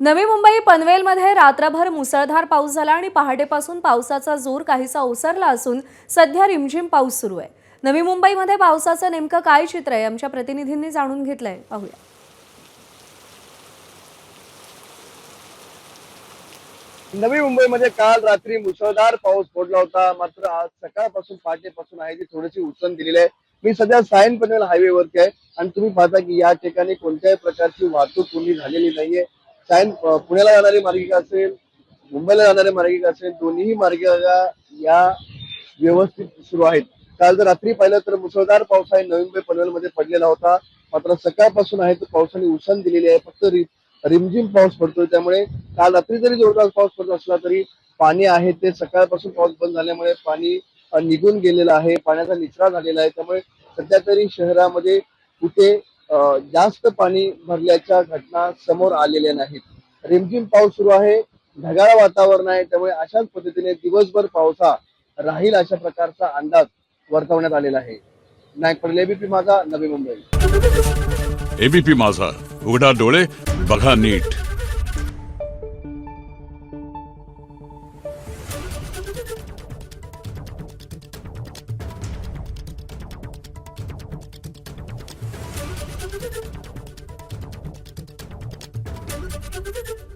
नवी मुंबई पनवेलमध्ये रात्रभर मुसळधार पाऊस झाला आणि पहाटेपासून पावसाचा जोर काहीसा ओसरला असून सध्या रिमझिम पाऊस सुरू आहे। नवी मुंबईमध्ये पावसाचं नेमकं काय चित्र आहे आमच्या प्रतिनिधींनी जाणून घेतलंय, पाहूया। नवी मुंबईमध्ये काल रात्री मुसळधार पाऊस पडला होता, मात्र आज सकाळपासून पहाटेपासून आहे ती थोडीशी उसण दिलेली आहे। मी सध्या सायन पनवेल हायवेवरती आहे आणि तुम्ही पाहता की या ठिकाणी कोणत्याही प्रकारची वाहतूक कोणी झालेली नाहीये। पुण्याला जाणारी मार्गिका असेल, मुंबईला जाणारी मार्गिका असेल, दोन्ही मार्गिका या व्यवस्थित सुरू आहेत। काल जर रात्री पाहिलं तर मुसळधार पाऊस आहे नवी मुंबई पनवेलमध्ये पडलेला होता, मात्र सकाळपासून आहे तर पावसाने उसण दिलेली आहे। फक्त रिमझिम पाऊस पडतोय, त्यामुळे काल रात्री जरी जोरदार पाऊस पडत असला तरी पाणी आहे ते सकाळपासून पाऊस बंद झाल्यामुळे पाणी निघून गेलेलं आहे, पाण्याचा निचरा झालेला आहे। त्यामुळे सध्या तरी शहरामध्ये कुठे जास्त पाणी भरल्याच्या घटना समोर आलेल्या नाहीत। रिमझिम पाऊस सुरू आहे, ढगाळ वातावरण आहे, त्यामुळे अशाच पद्धतीने दिवसभर पावसा राहील अशा प्रकारचा अंदाज वर्तवण्यात आलेला आहे। नायक पडले एबीपी माझा, नवी मुंबई। एबीपी माझा, उघडा डोळे बघा नीट। Thank you.